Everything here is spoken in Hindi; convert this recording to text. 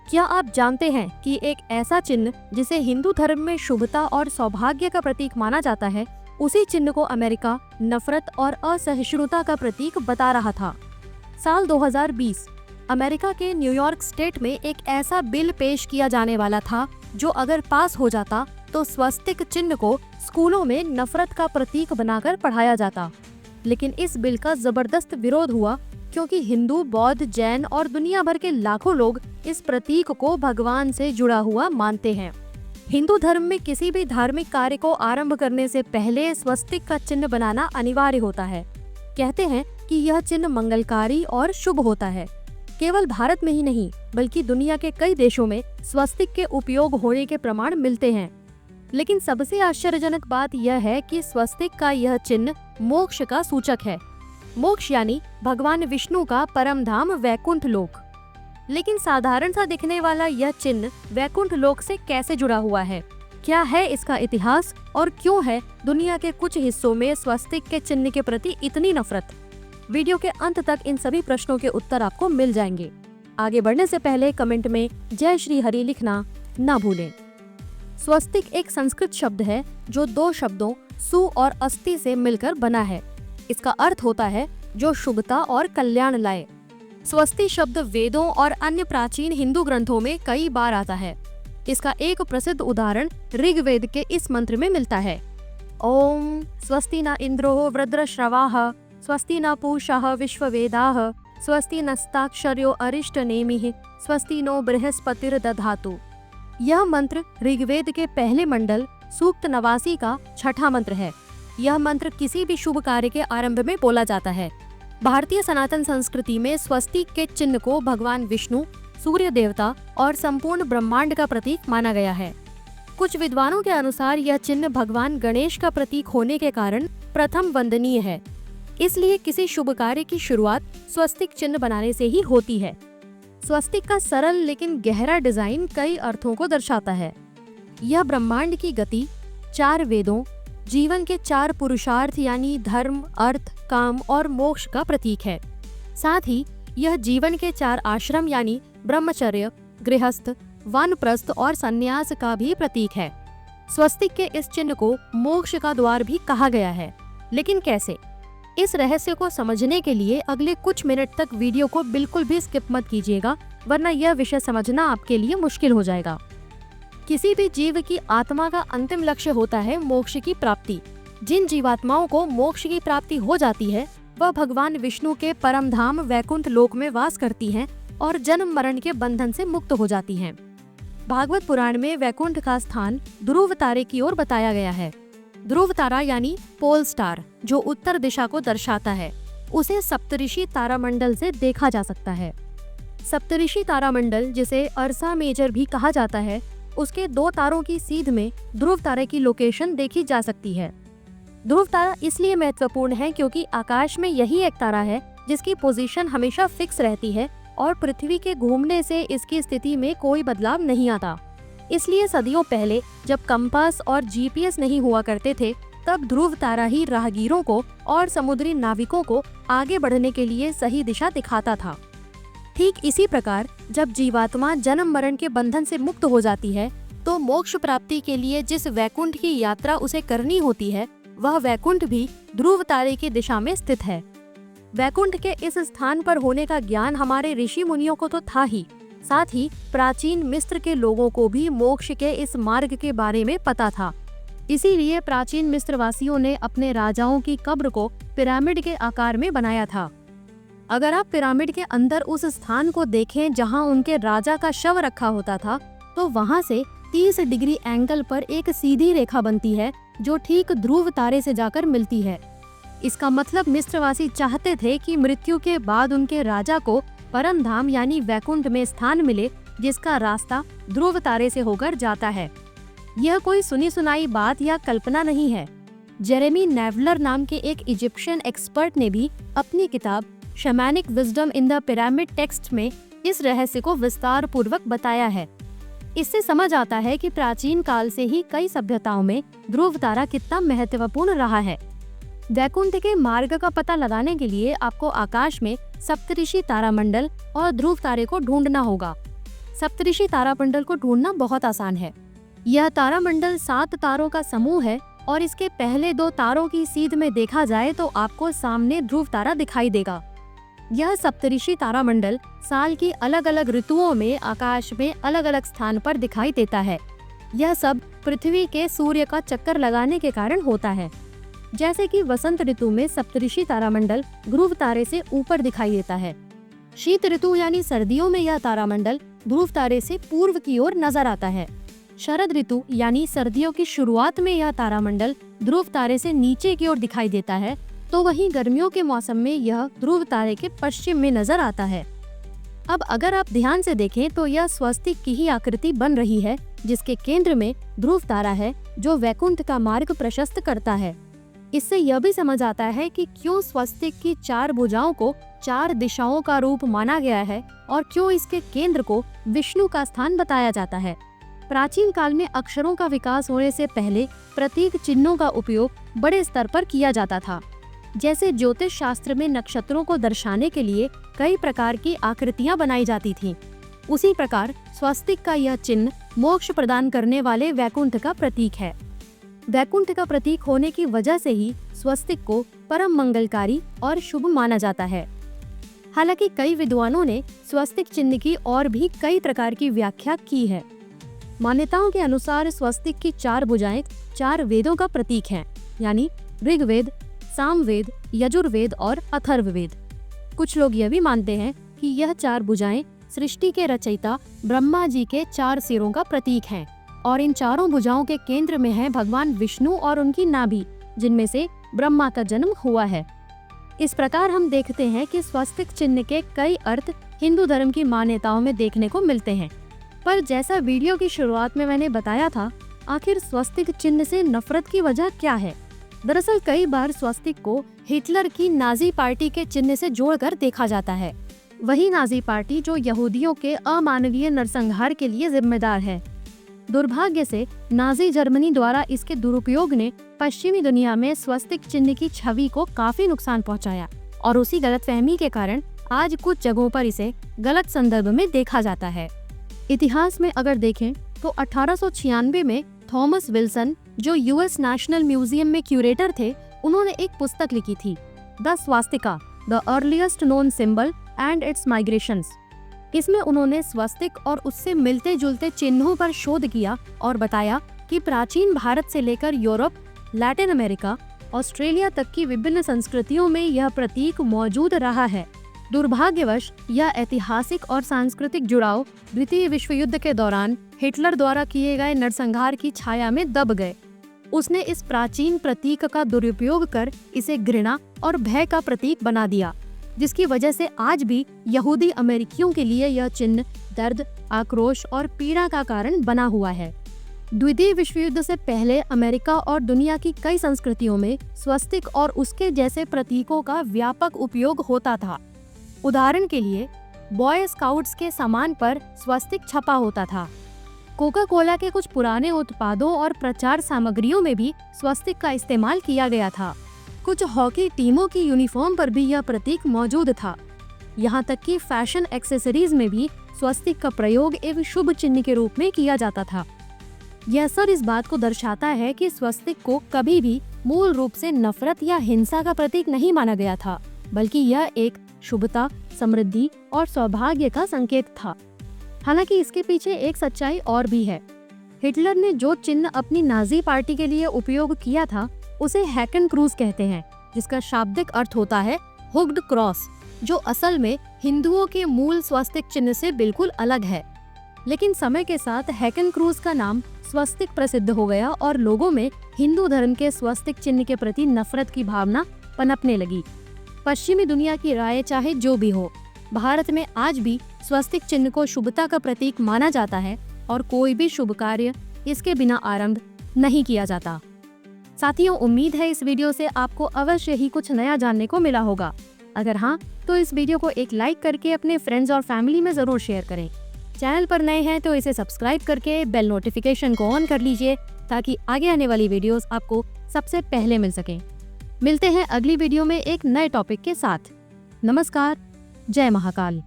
क्या आप जानते हैं कि एक ऐसा चिन्ह जिसे हिंदू धर्म में शुभता और सौभाग्य का प्रतीक माना जाता है, उसी चिन्ह को अमेरिका नफरत और असहिष्णुता का प्रतीक बता रहा था। साल 2020 अमेरिका के न्यूयॉर्क स्टेट में एक ऐसा बिल पेश किया जाने वाला था जो अगर पास हो जाता तो स्वस्तिक चिन्ह को स्कूलों में नफरत का प्रतीक बनाकर पढ़ाया जाता। लेकिन इस बिल का जबरदस्त विरोध हुआ क्योंकि हिंदू, बौद्ध, जैन और दुनिया भर के लाखों लोग इस प्रतीक को भगवान से जुड़ा हुआ मानते हैं। हिंदू धर्म में किसी भी धार्मिक कार्य को आरंभ करने से पहले स्वस्तिक का चिन्ह बनाना अनिवार्य होता है। कहते हैं कि यह चिन्ह मंगलकारी और शुभ होता है। केवल भारत में ही नहीं बल्कि दुनिया के कई देशों में स्वस्तिक के उपयोग होने के प्रमाण मिलते हैं। लेकिन सबसे आश्चर्यजनक बात यह है कि स्वस्तिक का यह चिन्ह मोक्ष का सूचक है। मोक्ष यानी भगवान विष्णु का परम धाम वैकुंठ लोक। लेकिन साधारण सा दिखने वाला यह चिन्ह वैकुंठ लोक से कैसे जुड़ा हुआ है? क्या है इसका इतिहास और क्यों है दुनिया के कुछ हिस्सों में स्वस्तिक के चिन्ह के प्रति इतनी नफरत? वीडियो के अंत तक इन सभी प्रश्नों के उत्तर आपको मिल जाएंगे। आगे बढ़ने से पहले कमेंट में जय श्री हरि लिखना ना भूलें। स्वस्तिक एक संस्कृत शब्द है जो दो शब्दों सु और अस्ति से मिलकर बना है। इसका अर्थ होता है जो शुभता और कल्याण लाए। स्वस्ति शब्द वेदों और अन्य प्राचीन हिंदू ग्रंथों में कई बार आता है। इसका एक प्रसिद्ध उदाहरण ऋग्वेद के इस मंत्र में मिलता है। ओम स्वस्ति न इंद्रो वृद्रश्रवाः स्वस्ति न पूषः विश्ववेदाः स्वस्ति नस्ताक्षर्यो अरिष्टनेमिः स्वस्ति नो बृहस्पतिर्दधातु। यह मंत्र ऋग्वेद के पहले मंडल सूक्त 89 का छठा मंत्र है। यह मंत्र किसी भी शुभ कार्य के आरंभ में बोला जाता है। भारतीय सनातन संस्कृति में स्वस्तिक के चिन्ह को भगवान विष्णु, सूर्य देवता और संपूर्ण ब्रह्मांड का प्रतीक माना गया है। कुछ विद्वानों के अनुसार यह चिन्ह भगवान गणेश का प्रतीक होने के कारण प्रथम वंदनीय है। इसलिए किसी शुभ कार्य की शुरुआत स्वस्तिक चिन्ह बनाने से ही होती है। स्वस्तिक का सरल लेकिन गहरा डिजाइन कई अर्थों को दर्शाता है। यह ब्रह्मांड की गति, 4 वेदों, जीवन के 4 पुरुषार्थ यानी धर्म, अर्थ, काम और मोक्ष का प्रतीक है। साथ ही यह जीवन के 4 आश्रम यानी ब्रह्मचर्य, गृहस्थ, वानप्रस्थ और संन्यास का भी प्रतीक है। स्वस्तिक के इस चिन्ह को मोक्ष का द्वार भी कहा गया है। लेकिन कैसे? इस रहस्य को समझने के लिए अगले कुछ मिनट तक वीडियो को बिल्कुल भी स्किप मत कीजिएगा, वरना यह विषय समझना आपके लिए मुश्किल हो जाएगा। किसी भी जीव की आत्मा का अंतिम लक्ष्य होता है मोक्ष की प्राप्ति। जिन जीवात्माओं को मोक्ष की प्राप्ति हो जाती है वह भगवान विष्णु के परम धाम वैकुंठ लोक में वास करती हैं और जन्म मरण के बंधन से मुक्त हो जाती हैं। भागवत पुराण में वैकुंठ का स्थान ध्रुव तारे की ओर बताया गया है। ध्रुव तारा यानी पोल स्टार जो उत्तर दिशा को दर्शाता है, उसे सप्तऋषि तारामंडल से देखा जा सकता है। सप्तऋषि तारामंडल जिसे अर्सा मेजर भी कहा जाता है, उसके 2 तारों की सीध में ध्रुव तारे की लोकेशन देखी जा सकती है। ध्रुव तारा इसलिए महत्वपूर्ण है क्योंकि आकाश में यही एक तारा है जिसकी पोजीशन हमेशा फिक्स रहती है और पृथ्वी के घूमने से इसकी स्थिति में कोई बदलाव नहीं आता। इसलिए सदियों पहले जब कंपास और जीपीएस नहीं हुआ करते थे, तब ध्रुव तारा ही राहगीरों को और समुद्री नाविकों को आगे बढ़ने के लिए सही दिशा दिखाता था। ठीक इसी प्रकार जब जीवात्मा जन्म मरण के बंधन से मुक्त हो जाती है तो मोक्ष प्राप्ति के लिए जिस वैकुंठ की यात्रा उसे करनी होती है वह वैकुंठ भी ध्रुव तारे की दिशा में स्थित है। वैकुंठ के इस स्थान पर होने का ज्ञान हमारे ऋषि मुनियों को तो था ही, साथ ही प्राचीन मिस्र के लोगों को भी मोक्ष के इस मार्ग के बारे में पता था। इसीलिए प्राचीन मिस्र वासियों ने अपने राजाओं की कब्र को पिरामिड के आकार में बनाया था। अगर आप पिरामिड के अंदर उस स्थान को देखें जहां उनके राजा का शव रखा होता था, तो वहां से 30 डिग्री एंगल पर एक सीधी रेखा बनती है जो ठीक ध्रुव तारे से जाकर मिलती है। इसका मतलब मिस्रवासी चाहते थे कि मृत्यु के बाद उनके राजा को परम धाम यानी वैकुंठ में स्थान मिले जिसका रास्ता ध्रुव तारे से होकर जाता है। यह कोई सुनी सुनाई बात या कल्पना नहीं है। जेरेमी नेवलर नाम के एक इजिप्शियन एक्सपर्ट ने भी अपनी किताब shamanic wisdom in the pyramid text में इस रहस्य को विस्तार पूर्वक बताया है। इससे समझ आता है कि प्राचीन काल से ही कई सभ्यताओं में ध्रुव तारा कितना महत्वपूर्ण रहा है। वैकुंठ के मार्ग का पता लगाने के लिए आपको आकाश में सप्तऋषि तारामंडल और ध्रुव तारे को ढूंढना होगा। सप्तऋषि तारामंडल को ढूंढना बहुत आसान है। यह तारामंडल 7 तारों का समूह है और इसके पहले 2 तारों की सीध में देखा जाए तो आपको सामने ध्रुव तारा दिखाई देगा। यह सप्तऋषि तारामंडल साल की अलग अलग ऋतुओं में आकाश में अलग अलग स्थान पर दिखाई देता है। यह सब पृथ्वी के सूर्य का चक्कर लगाने के कारण होता है। जैसे कि वसंत ऋतु में सप्तऋषि तारामंडल ध्रुव तारे से ऊपर दिखाई देता है। शीत ऋतु यानी सर्दियों में यह तारामंडल ध्रुव तारे से पूर्व की ओर नजर आता है। शरद ऋतु यानी सर्दियों की शुरुआत में यह तारामंडल ध्रुव तारे से नीचे की ओर दिखाई देता है, तो वहीं गर्मियों के मौसम में यह ध्रुव तारे के पश्चिम में नजर आता है। अब अगर आप ध्यान से देखें तो यह स्वस्तिक की ही आकृति बन रही है, जिसके केंद्र में ध्रुव तारा है जो वैकुंठ का मार्ग प्रशस्त करता है। इससे यह भी समझ आता है कि क्यों स्वस्तिक की 4 भुजाओं को 4 दिशाओं का रूप माना गया है और क्यों इसके केंद्र को विष्णु का स्थान बताया जाता है। प्राचीन काल में अक्षरों का विकास होने से पहले प्रतीक चिन्हों का उपयोग बड़े स्तर पर किया जाता था। जैसे ज्योतिष शास्त्र में नक्षत्रों को दर्शाने के लिए कई प्रकार की आकृतियां बनाई जाती थीं। उसी प्रकार स्वस्तिक का यह चिन्ह मोक्ष प्रदान करने वाले वैकुंठ का प्रतीक है। वैकुंठ का प्रतीक होने की वजह से ही स्वस्तिक को परम मंगलकारी और शुभ माना जाता है। हालांकि कई विद्वानों ने स्वस्तिक चिन्ह की और भी कई प्रकार की व्याख्या की है। मान्यताओं के अनुसार स्वस्तिक की 4 भुजाएं 4 वेदों का प्रतीक हैं, यानी ऋग्वेद, सामवेद, यजुर्वेद और अथर्ववेद। कुछ लोग यह भी मानते हैं कि यह 4 भुजाएं सृष्टि के रचयिता ब्रह्मा जी के 4 सिरों का प्रतीक हैं और इन चारों भुजाओं के केंद्र में है भगवान विष्णु और उनकी नाभि, जिनमें से ब्रह्मा का जन्म हुआ है। इस प्रकार हम देखते हैं कि स्वस्तिक चिन्ह के कई अर्थ हिंदू धर्म की मान्यताओं में देखने को मिलते हैं। पर जैसा वीडियो की शुरुआत में मैंने बताया था, आखिर स्वस्तिक चिन्ह से नफरत की वजह क्या है? दरअसल कई बार स्वस्तिक को हिटलर की नाजी पार्टी के चिन्ह से जोड़कर देखा जाता है। वही नाजी पार्टी जो यहूदियों के अमानवीय नरसंहार के लिए जिम्मेदार है। दुर्भाग्य से नाजी जर्मनी द्वारा इसके दुरुपयोग ने पश्चिमी दुनिया में स्वस्तिक चिन्ह की छवि को काफी नुकसान पहुंचाया और उसी गलतफहमी के कारण आज कुछ जगहों पर इसे गलत संदर्भ में देखा जाता है। इतिहास में अगर देखें तो 1896 में थॉमस विल्सन, जो यूएस नेशनल म्यूजियम में क्यूरेटर थे, उन्होंने एक पुस्तक लिखी थी, the Swastika, the earliest known symbol and it's migrations. इसमें उन्होंने स्वस्तिक और उससे मिलते जुलते चिन्हों पर शोध किया और बताया कि प्राचीन भारत से लेकर यूरोप, लैटिन अमेरिका, ऑस्ट्रेलिया तक की विभिन्न संस्कृतियों में यह प्रतीक मौजूद रहा है। दुर्भाग्यवश यह ऐतिहासिक और सांस्कृतिक जुड़ाव द्वितीय विश्व युद्ध के दौरान हिटलर द्वारा किए गए नरसंहार की छाया में दब गए। उसने इस प्राचीन प्रतीक का दुरुपयोग कर इसे घृणा और भय का प्रतीक बना दिया, जिसकी वजह से आज भी यहूदी अमेरिकियों के लिए यह चिन्ह दर्द, आक्रोश और पीड़ा का कारण बना हुआ है। द्वितीय विश्व युद्ध से पहले अमेरिका और दुनिया की कई संस्कृतियों में स्वस्तिक और उसके जैसे प्रतीकों का व्यापक उपयोग होता था। उदाहरण के लिए बॉय स्काउट्स के सामान पर स्वस्तिक छपा होता था। कोका कोला के कुछ पुराने उत्पादों और प्रचार सामग्रियों में भी स्वस्तिक का इस्तेमाल किया गया था। कुछ हॉकी टीमों की यूनिफॉर्म पर भी यह प्रतीक मौजूद था। यहाँ तक कि फैशन एक्सेसरीज में भी स्वस्तिक का प्रयोग एक शुभ चिन्ह के रूप में किया जाता था। यह सब इस बात को दर्शाता है कि स्वस्तिक को कभी भी मूल रूप से नफरत या हिंसा का प्रतीक नहीं माना गया था, बल्कि यह एक शुभता, समृद्धि और सौभाग्य का संकेत था। हालांकि इसके पीछे एक सच्चाई और भी है। हिटलर ने जो चिन्ह अपनी नाजी पार्टी के लिए उपयोग किया था, उसे हैकन क्रूज कहते हैं, जिसका शाब्दिक अर्थ होता है हुक्ड क्रॉस, जो असल में हिंदुओं के मूल स्वस्तिक चिन्ह से बिल्कुल अलग है। लेकिन समय के साथ हैकन क्रूज का नाम स्वस्तिक प्रसिद्ध हो गया और लोगों में हिंदू धर्म के स्वस्तिक चिन्ह के प्रति नफरत की भावना पनपने लगी। पश्चिमी दुनिया की राय चाहे जो भी हो, भारत में आज भी स्वस्तिक चिन्ह को शुभता का प्रतीक माना जाता है और कोई भी शुभ कार्य इसके बिना आरंभ नहीं किया जाता। साथियों, उम्मीद है इस वीडियो से आपको अवश्य ही कुछ नया जानने को मिला होगा। अगर हाँ, तो इस वीडियो को एक लाइक करके अपने फ्रेंड्स और फैमिली में जरूर शेयर करें। चैनल पर नए हैं तो इसे सब्सक्राइब करके बेल नोटिफिकेशन को ऑन कर लीजिए, ताकि आगे आने वाली वीडियोस आपको सबसे पहले मिल सकें। मिलते हैं अगली वीडियो में एक नए टॉपिक के साथ। नमस्कार, जय महाकाल।